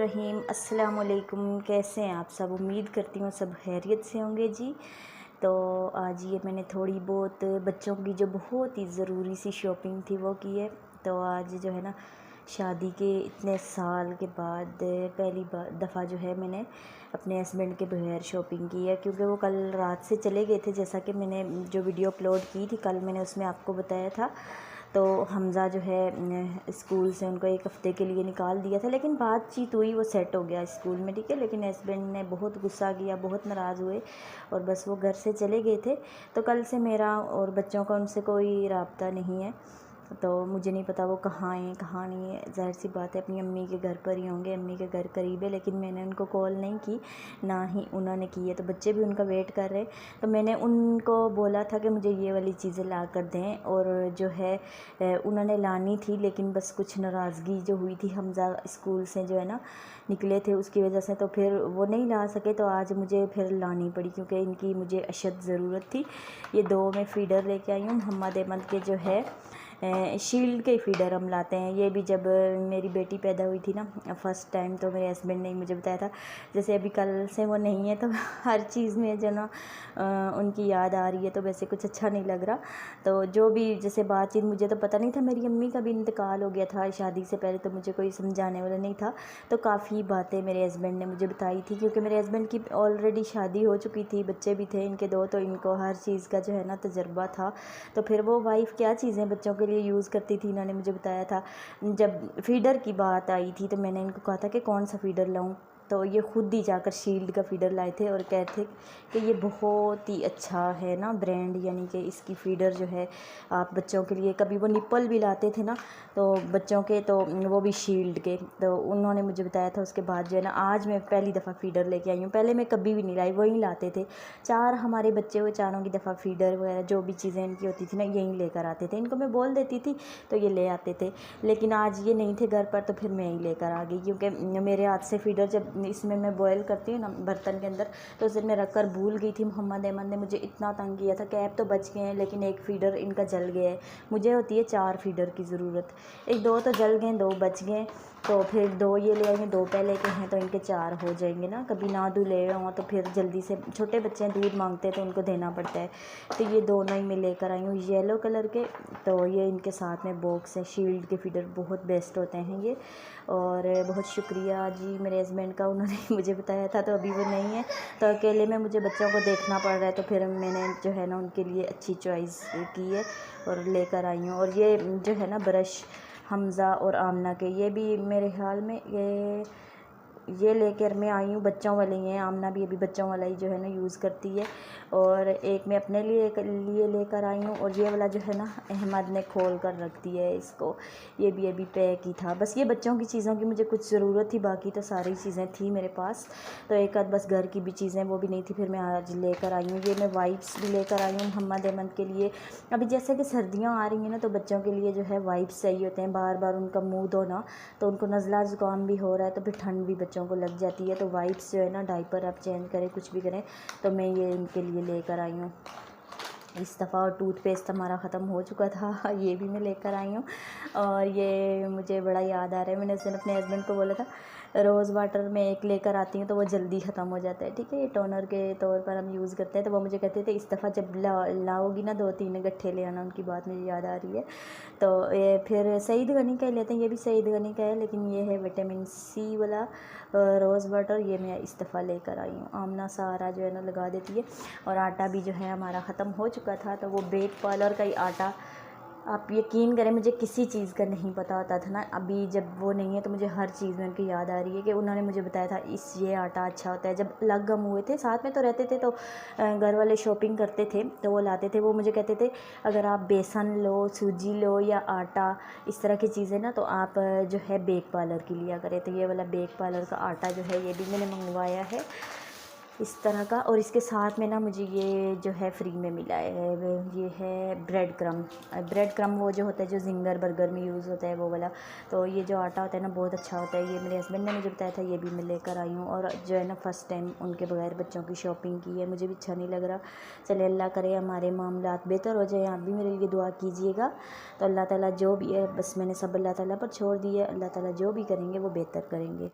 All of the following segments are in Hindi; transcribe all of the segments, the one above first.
रहीम अस्सलाम वालेकुम। कैसे हैं आप सब? उम्मीद करती हूँ सब खैरियत से होंगे जी। तो आज ये मैंने थोड़ी बहुत बच्चों की जो बहुत ही ज़रूरी सी शॉपिंग थी वो की है। तो आज जो है ना, शादी के इतने साल के बाद पहली बार दफ़ा जो है मैंने अपने हस्बैंड के बगैर शॉपिंग की है, क्योंकि वो कल रात से चले गए थे। जैसा कि मैंने जो वीडियो अपलोड की थी कल, मैंने उसमें आपको बताया था। तो हमज़ा जो है स्कूल से उनको एक हफ़्ते के लिए निकाल दिया था, लेकिन बातचीत हुई, वो सेट हो गया स्कूल में, ठीक है। लेकिन हस्बैंड ने बहुत गुस्सा किया, बहुत नाराज़ हुए और बस वो घर से चले गए थे। तो कल से मेरा और बच्चों का उनसे कोई राब्ता नहीं है। तो मुझे नहीं पता वो कहाँ हैं कहाँ नहीं है। ज़ाहिर सी बात है अपनी अम्मी के घर पर ही होंगे, अम्मी के घर करीब है, लेकिन मैंने उनको कॉल नहीं की, ना ही उन्होंने की है। तो बच्चे भी उनका वेट कर रहे हैं। तो मैंने उनको बोला था कि मुझे ये वाली चीज़ें ला कर दें, और जो है उन्होंने लानी थी, लेकिन बस कुछ नाराज़गी जो हुई थी, हमज़ा स्कूल से जो है ना निकले थे, उसकी वजह से तो फिर वो नहीं ला सके। तो आज मुझे फिर लानी पड़ी, क्योंकि इनकी मुझे अशद ज़रूरत थी। ये दो मैं फ़ीडर लेके आई हूँ, मोहम्मद अहमद के जो है शील्ड के फ़ीडर हम लाते हैं। ये भी जब मेरी बेटी पैदा हुई थी ना फ़र्स्ट टाइम, तो मेरे हस्बैंड ने मुझे बताया था। जैसे अभी कल से वो नहीं है, तो हर चीज़ में जो ना उनकी याद आ रही है, तो वैसे कुछ अच्छा नहीं लग रहा। तो जो भी जैसे बातचीत, मुझे तो पता नहीं था, मेरी अम्मी का भी इंतकाल हो गया था शादी से पहले, तो मुझे कोई समझाने वाला नहीं था। तो काफ़ी बातें मेरे हस्बैंड ने मुझे बताई थी, क्योंकि मेरे हस्बैंड की ऑलरेडी शादी हो चुकी थी, बच्चे भी थे इनके दो, तो इनको हर चीज़ का जो है ना तजर्बा था। तो फिर वो वाइफ़ क्या चीज़ें बच्चों के लिए यूज़ करती थी, इन्होंने मुझे बताया था। जब फ़ीडर की बात आई थी, तो मैंने इनको कहा था कि कौन सा फ़ीडर लाऊं। तो ये खुद ही जाकर शील्ड का फ़ीडर लाए थे और कहते कि ये बहुत ही अच्छा है ना ब्रांड, यानी कि इसकी फ़ीडर जो है आप बच्चों के लिए, कभी वो निप्पल भी लाते थे ना तो बच्चों के, तो वो भी शील्ड के, तो उन्होंने मुझे बताया था। उसके बाद जो है ना आज मैं पहली दफ़ा फ़ीडर लेके आई हूँ। पहले मैं कभी भी नहीं लाई, वही लाते थे। चार हमारे बच्चे हुए, चारों की दफ़ा फ़ीडर वगैरह जो भी चीज़ें इनकी होती थी ना, यहीं लेकर आते थे। इनको मैं बोल देती थी तो ये ले आते थे, लेकिन आज ये नहीं थे घर पर, तो फिर मैं ही लेकर आ गई, क्योंकि मेरे हाथ से फ़ीडर जब इसमें मैं बॉयल करती हूँ ना बर्तन के अंदर, तो उस दिन मैं रख कर भूल गई थी। मोहम्मद अहमद ने मुझे इतना तंग किया था। कैब तो बच गए हैं, लेकिन एक फ़ीडर इनका जल गया है। मुझे होती है 4 फ़ीडर की ज़रूरत, एक दो तो जल गए, दो बच गए, तो फिर दो ये ले आएंगे, दो पहले के हैं, तो इनके 4 हो जाएंगे ना। कभी ना दूध ले हो तो फिर जल्दी से, छोटे बच्चे हैं दूध मांगते हैं तो उनको देना पड़ता है। तो ये दोनों ही मैं लेकर आई हूँ येलो कलर के। तो ये इनके साथ में बॉक्स है, शील्ड के फ़ीडर बहुत बेस्ट होते हैं ये। और बहुत शुक्रिया जी मेरे हस्बैंड का, उन्होंने मुझे बताया था। तो अभी वो नहीं है, तो अकेले में मुझे बच्चों को देखना पड़ रहा है, तो फिर मैंने जो है ना उनके लिए अच्छी चॉइस की है और लेकर आई हूँ। और ये जो है ना ब्रश हमज़ा और आमना के, ये भी मेरे ख्याल में ये लेकर मैं आई हूँ, बच्चों वाले ही हैं। आमना भी अभी बच्चों वाला ही जो है ना यूज़ करती है। और एक मैं अपने लिए लेकर आई हूँ, और ये वाला जो है ना अहमद ने खोल कर रख दिया है इसको, ये भी अभी पैक ही था। बस ये बच्चों की चीज़ों की मुझे कुछ ज़रूरत थी, बाकी तो सारी चीज़ें थी मेरे पास। तो एक आध बस घर की भी चीज़ें वो भी नहीं थी, फिर मैं आज लेकर आई हूँ। ये मैं वाइप्स भी लेकर आई हूँ मोहम्मद अहमद के लिए। अभी जैसे कि सर्दियाँ आ रही हैं ना, तो बच्चों के लिए जो है वाइप्स चाहिए होते हैं, बार बार उनका मुँह धोना, तो उनको नज़ला ज़ुकाम भी हो रहा है, तो फिर ठंड भी बच्चों को लग जाती है। तो वाइप्स जो है ना, डाइपर आप चेंज करें, कुछ भी करें, तो मैं ये इनके लिए लेकर आई हूँ इस दफ़ा। और टूथपेस्ट हमारा ख़त्म हो चुका था, ये भी मैं लेकर आई हूँ। और ये मुझे बड़ा याद आ रहा है, मैंने उस दिन अपने हस्बैंड को बोला था रोज़ वाटर में एक लेकर आती हूँ तो वो जल्दी ख़त्म हो जाता है, ठीक है। ये टोनर के तौर पर हम यूज़ करते हैं। तो वो मुझे कहते थे इस दफ़ा जब लाओगी ना 2-3 गट्ठे ले आना, उनकी बात मुझे याद आ रही है। तो ये फिर सईद गनी का लेते हैं, ये भी सईद गनी का है, लेकिन ये है विटामिन सी वाला रोज़ वाटर, ये मैं इस दफ़ा लेकर आई हूँ। आमना सारा जो है ना लगा देती है। और आटा भी जो है हमारा ख़त्म हो चुका था, तो वो बेक पार्लर का ही आटा, आप यकीन करें मुझे किसी चीज़ का नहीं पता होता था ना। अभी जब वो नहीं है तो मुझे हर चीज़ में उनकी याद आ रही है कि उन्होंने मुझे बताया था ये आटा अच्छा होता है। जब अलग हम हुए थे, साथ में तो रहते थे, तो घर वाले शॉपिंग करते थे तो वो लाते थे। वो मुझे कहते थे अगर आप बेसन लो, सूजी लो या आटा, इस तरह की चीज़ें ना, तो आप जो है बेक पार्लर की लिया करें। तो ये वाला बेक पार्लर का आटा जो है, ये भी मैंने मंगवाया है इस तरह का। और इसके साथ में ना मुझे ये जो है फ्री में मिला है, ये है ब्रेड क्रम। ब्रेड क्रम वो जो होता है जो जिंगर बर्गर में यूज़ होता है, वो वाला। तो ये जो आटा होता है ना बहुत अच्छा होता है, ये मेरे हस्बैंड ने मुझे बताया था, ये भी मैं लेकर आई हूँ। और जो है ना फ़र्स्ट टाइम उनके बगैर बच्चों की शॉपिंग की है, मुझे भी अच्छा नहीं लग रहा। चले अल्लाह करे हमारे मामलात बेहतर हो जाए, आप भी मेरे लिए दुआ कीजिएगा। तो अल्लाह ताला जो भी है, बस मैंने सब अल्लाह ताला पर छोड़ दिया, अल्लाह ताला जो भी करेंगे वो बेहतर करेंगे।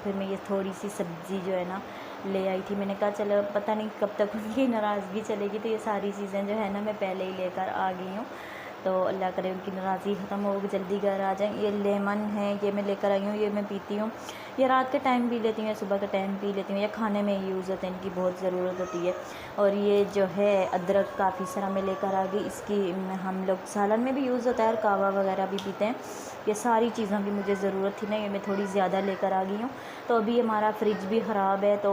फिर मैं ये थोड़ी सी सब्ज़ी जो है ना ले आई थी। मैंने कहा चलो पता नहीं कब तक उनकी नाराज़गी चलेगी, तो ये सारी चीज़ें जो है ना मैं पहले ही लेकर आ गई हूँ। तो अल्लाह करे उनकी नाराज़गी ख़त्म हो, जल्दी घर आ जाएँ। ये लेमन है, ये मैं लेकर आई हूँ, ये मैं पीती हूँ। ये रात के टाइम पी लेती हूँ या सुबह के टाइम पी लेती हूँ, या खाने में यूज़ होते हैं, इनकी बहुत ज़रूरत होती है। और ये जो है अदरक काफ़ी सारा मैं लेकर आ गई, इसकी हम लोग सालन में भी यूज़ होता है और कहवा वगैरह भी पीते हैं। ये सारी चीज़ों की मुझे ज़रूरत थी ना, ये मैं थोड़ी ज़्यादा लेकर आ गई हूँ। तो अभी हमारा फ्रिज भी ख़राब है, तो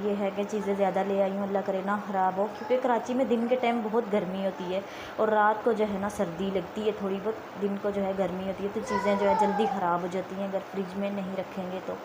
ये है कि चीज़ें ज़्यादा ले आई हूँ, अल्लाह करे ना ख़राब हो, क्योंकि कराची में दिन के टाइम बहुत गर्मी होती है और रात को जो है ना सर्दी लगती है थोड़ी बहुत, दिन को जो है गर्मी होती है, तो चीज़ें जो है जल्दी ख़राब हो जाती हैं अगर फ्रिज में नहीं रखेंगे तो।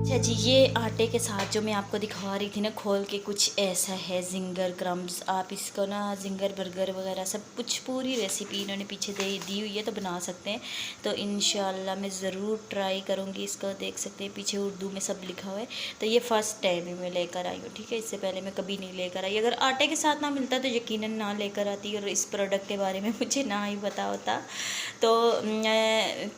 अच्छा जी, ये आटे के साथ जो मैं आपको दिखा रही थी ना खोल के, कुछ ऐसा है जिंगर क्रम्स। आप इसको ना जिंगर बर्गर वगैरह सब कुछ पूरी रेसिपी इन्होंने पीछे दे दी हुई है, तो बना सकते हैं। तो इंशाल्लाह मैं ज़रूर ट्राई करूँगी इसको। देख सकते हैं पीछे उर्दू में सब लिखा हुआ है। तो ये फ़र्स्ट टाइम ही मैं लेकर आई हूँ, ठीक है। इससे पहले मैं कभी नहीं लेकर आई। अगर आटे के साथ ना मिलता तो यकीनन ना लेकर आती, और इस प्रोडक्ट के बारे में मुझे ना ही पता होता। तो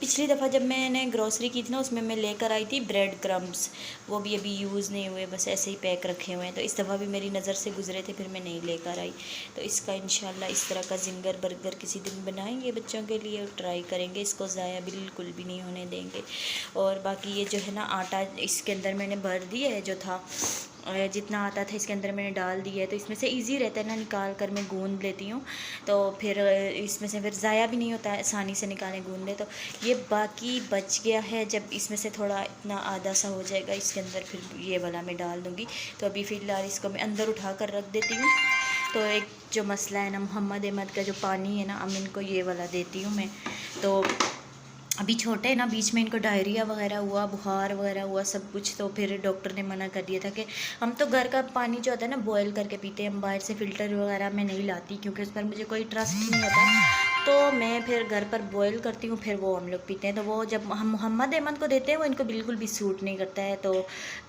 पिछली दफ़ा जब मैंने ग्रॉसरी की थी ना, उसमें मैं लेकर आई थी ब्रेड क्रम्स। वो भी अभी यूज़ नहीं हुए, बस ऐसे ही पैक रखे हुए हैं। तो इस दफ़ा भी मेरी नज़र से गुजरे थे, फिर मैं नहीं लेकर आई। तो इसका इंशाल्लाह इस तरह का जिंगर बर्गर किसी दिन बनाएंगे बच्चों के लिए और ट्राई करेंगे। इसको ज़ाया बिल्कुल भी नहीं होने देंगे। और बाकी ये जो है ना आटा इसके अंदर मैंने भर दिया है, जो था जितना आता था इसके अंदर मैंने डाल दिया है। तो इसमें से इजी रहता है ना, निकाल कर मैं गूंद लेती हूँ, तो फिर इसमें से फिर ज़ाया भी नहीं होता है, आसानी से निकालें गूंद ले। तो ये बाकी बच गया है, जब इसमें से थोड़ा इतना आधा सा हो जाएगा इसके अंदर, फिर ये वाला मैं डाल दूँगी। तो अभी फ़िलहाल इसको मैं अंदर उठा कर रख देती हूँ। तो एक जो मसला है ना मोहम्मद अहमद का, जो पानी है ना, अब इनको ये वाला देती हूँ मैं। तो अभी छोटे हैं ना, बीच में इनको डायरिया वगैरह हुआ, बुखार वगैरह हुआ, सब कुछ। तो फिर डॉक्टर ने मना कर दिया था कि हम तो घर का पानी जो होता है ना बॉयल करके पीते हैं, हम बाहर से फ़िल्टर वगैरह मैं नहीं लाती, क्योंकि उस पर मुझे कोई ट्रस्ट नहीं होता। तो मैं फिर घर पर बॉयल करती हूँ, फिर वो हम लोग पीते हैं। तो वो जब हम मोहम्मद अहमद को देते हैं, वो इनको बिल्कुल भी सूट नहीं करता है, तो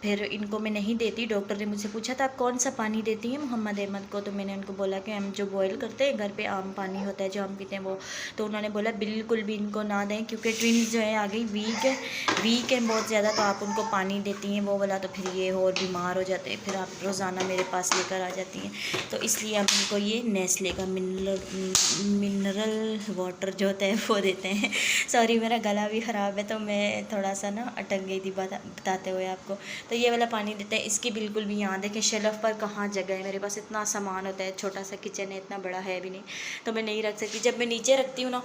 फिर इनको मैं नहीं देती। डॉक्टर ने मुझसे पूछा था आप कौन सा पानी देती हैं मोहम्मद अहमद को, तो मैंने उनको बोला कि हम जो बॉयल करते हैं घर पे, आम पानी होता है जो हम पीते हैं वो। तो उन्होंने बोला बिल्कुल भी इनको ना दें, क्योंकि ट्विन्स जो है आ गई वीक है बहुत ज़्यादा, तो आप उनको पानी देती हैं वो वाला, तो फिर ये और बीमार हो जाते हैं, फिर आप रोज़ाना मेरे पास लेकर आ जाती हैं। तो इसलिए हम उनको ये नेस्ले का मिनरल वाटर जो होता है वो देते हैं। सॉरी मेरा गला भी ख़राब है, तो मैं थोड़ा सा ना अटक गई थी बताते हुए आपको। तो ये वाला पानी देते हैं। इसकी बिल्कुल भी यहाँ देखें शेल्फ़ पर कहाँ जगह है, मेरे पास इतना सामान होता है, छोटा सा किचन है, इतना बड़ा है भी नहीं, तो मैं नहीं रख सकती। जब मैं नीचे रखती हूँ ना,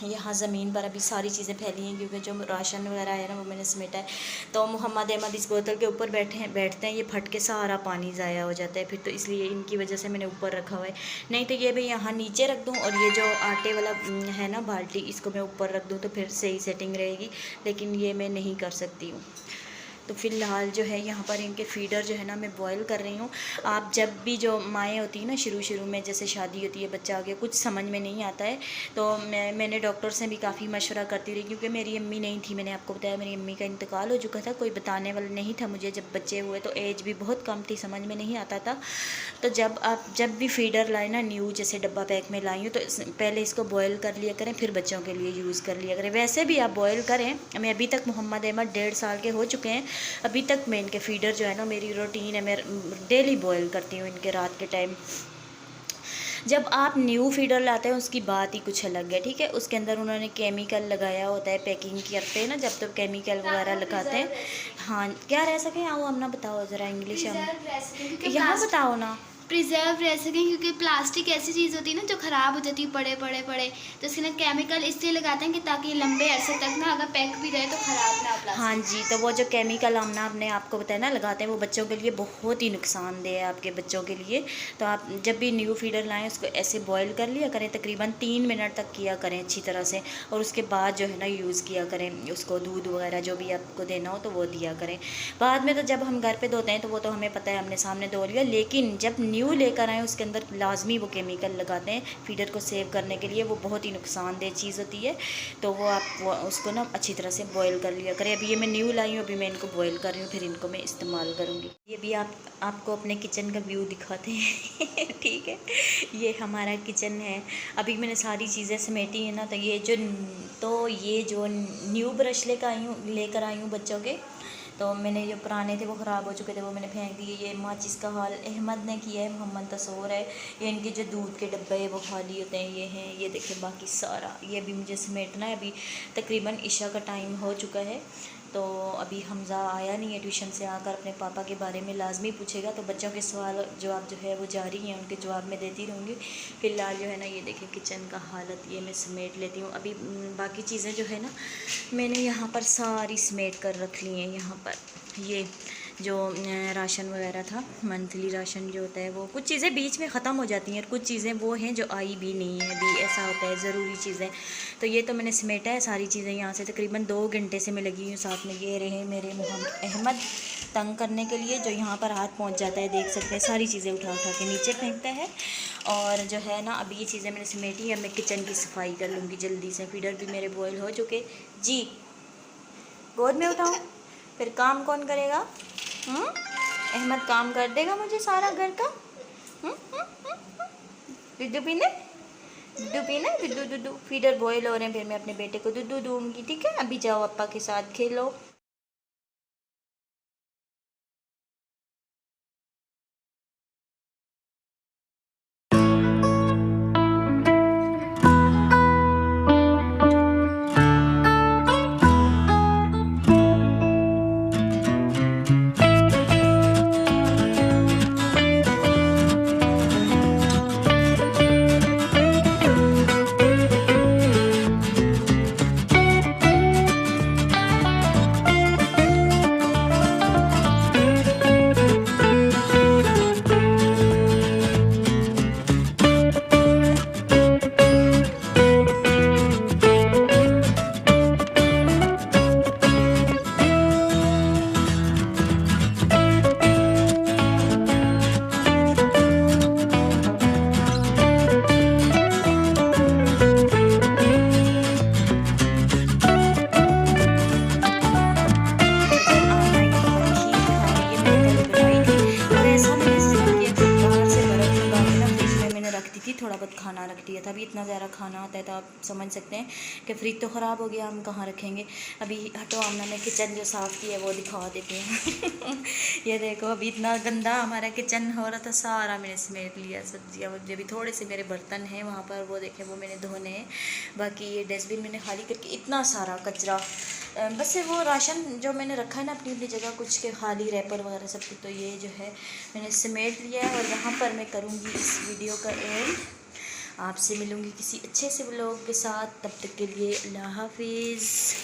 यहाँ ज़मीन पर अभी सारी चीज़ें फैली हैं क्योंकि जो राशन वगैरह है ना वो मैंने समेटा है। तो मोहम्मद अहमद इस बोतल के ऊपर बैठते हैं, ये फट के सारा पानी ज़ाया हो जाता है फिर, तो इसलिए इनकी वजह से मैंने ऊपर रखा हुआ है। नहीं तो ये भी यहाँ नीचे रख दूँ और ये जो आटे वाला है ना बाल्टी, इसको मैं ऊपर रख दूँ तो फिर सही सेटिंग रहेगी, लेकिन ये मैं नहीं कर सकती हूँ। तो फ़िलहाल जो है यहाँ पर इनके फ़ीडर जो है ना मैं बॉयल कर रही हूँ। आप जब भी जो माएँ होती हैं ना शुरू में, जैसे शादी होती है, बच्चा आ गया, कुछ समझ में नहीं आता है, तो मैंने डॉक्टर से भी काफ़ी मशवरा करती रही क्योंकि मेरी अम्मी नहीं थी। मैंने आपको बताया मेरी अम्मी का इंतकाल हो चुका था, कोई बताने वाला नहीं था मुझे जब बच्चे हुए, तो एज भी बहुत कम थी, समझ में नहीं आता था। तो जब भी फ़ीडर लाए ना न्यू, जैसे डब्बा पैक में लाई हूँ, तो पहले इसको बॉयल कर लिया करें, फिर बच्चों के लिए यूज़ कर लिया करें। वैसे भी आप बॉयल करें। मैं अभी तक मोहम्मद अहमद 1.5 साल के हो चुके हैं, अभी तक मैं इनके फ़ीडर जो है ना, मेरी रूटीन है, मैं डेली बॉयल करती हूँ इनके रात के टाइम। जब आप न्यू फीडर लाते हैं उसकी बात ही कुछ अलग है, ठीक है। उसके अंदर उन्होंने केमिकल लगाया होता है, पैकिंग करते हैं ना जब तो केमिकल वगैरह लगाते हैं। हाँ, क्या रह सके आओ हम ना, बताओ ज़रा इंग्लिश हम यहाँ बताओ ना। प्रिजर्व रह सकें, क्योंकि प्लास्टिक ऐसी चीज़ होती है ना जो ख़राब हो जाती है पड़े तो इसके ना केमिकल इसलिए लगाते हैं कि ताकि लंबे अरसे तक ना अगर पैक भी रहे तो ख़राब ना प्लास्टिक। हाँ जी, तो वो जो केमिकल हम ना अपने आपको बताया ना लगाते हैं, वो बच्चों के लिए बहुत ही नुकसानदेह है, आपके बच्चों के लिए। तो आप जब भी न्यू फीडर लाएँ उसको ऐसे बॉयल कर लिया करें, तकरीबन 3 मिनट तक किया करें अच्छी तरह से, और उसके बाद जो है ना यूज़ किया करें उसको, दूध वगैरह जो भी आपको देना हो तो वो दिया करें। बाद में तो जब हम घर पे धोते हैं तो वो तो हमें पता है, हमने सामने धो लिया, लेकिन जब न्यू लेकर आए उसके अंदर लाजमी वो केमिकल लगाते हैं फीडर को सेव करने के लिए, वो बहुत ही नुकसानदेह चीज़ होती है। तो वो उसको ना अच्छी तरह से बॉयल कर लिया करें। अभी ये मैं न्यू लाई हूँ, अभी मैं इनको बॉयल कर रही हूँ, फिर इनको मैं इस्तेमाल करूँगी। ये भी आपको अपने किचन का व्यू दिखाते हैं ठीक है, ये हमारा किचन है। अभी मैंने सारी चीज़ें समेटी हैं ना, तो ये जो न्यू ब्रश लेकर आई हूँ बच्चों के, तो मैंने जो पुराने थे वो ख़राब हो चुके थे, वो मैंने फेंक दिए। ये माचिस का हाल अहमद ने किया है, मोहम्मद तसोर है। ये इनके जो दूध के डब्बे है वो खाली होते हैं, ये हैं। ये देखिए बाकी सारा ये अभी मुझे समेटना है। अभी तकरीबन इशा का टाइम हो चुका है, तो अभी हमज़ा आया नहीं है ट्यूशन से, आकर अपने पापा के बारे में लाजमी पूछेगा, तो बच्चों के सवाल जवाब जो है वो जारी हैं, उनके जवाब मैं देती रहूँगी। फ़िलहाल जो है ना ये देखिए किचन का हालत, ये मैं समेट लेती हूँ। अभी बाकी चीज़ें जो है ना मैंने यहाँ पर सारी समेट कर रख ली हैं। यहाँ पर ये जो राशन वगैरह था, मंथली राशन जो होता है, वो कुछ चीज़ें बीच में ख़त्म हो जाती हैं और कुछ चीज़ें वो हैं जो आई भी नहीं है अभी, ऐसा होता है ज़रूरी चीज़ें। तो ये तो मैंने समेटा है सारी चीज़ें। यहाँ से तकरीबन 2 घंटे से मैं लगी हूँ। साथ में ये रहे मेरे मोहम्मद अहमद तंग करने के लिए, जो यहाँ पर हाथ पहुँच जाता है, देख सकते हैं सारी चीज़ें उठा के नीचे फेंकता है। और जो है ना अभी ये चीज़ें मैंने समेटी है, मैं किचन की सफाई कर लूँगी जल्दी से। फीडर भी मेरे बॉयल हो चुके जी, गोद में उठाऊँ फिर काम कौन करेगा? अहमद काम कर देगा मुझे सारा घर का। दूध पीने दूध फीडर बॉयल हो रहे हैं, फिर मैं अपने बेटे को दूध दूँगी, ठीक है। अभी जाओ अप्पा के साथ खेलो। थोड़ा बहुत खाना रख दिया था। अभी इतना ज़्यादा खाना आता है तो आप समझ सकते हैं कि फ्रिज तो ख़राब हो गया, हम कहाँ रखेंगे। अभी हटो आमना, मैं किचन जो साफ़ किया है वो दिखा देती हूँ ये देखो अभी इतना गंदा हमारा किचन हो रहा था, सारा मैंने समेट लिया। सब्जियाँ जो भी थोड़े से मेरे बर्तन हैं वहाँ पर, वो देखें वो मैंने धोने हैं। बाकी ये डस्टबिन मैंने खाली करके, इतना सारा कचरा, बस वो राशन जो मैंने रखा है ना अपनी अपनी जगह, कुछ के खाली रैपर वगैरह सब कुछ, तो ये जो है मैंने समेट लिया है। और यहाँ पर मैं करूँगी इस वीडियो का एंड। आपसे मिलूँगी किसी अच्छे से व्लॉग के साथ। तब तक के लिए अल्लाह हाफिज़।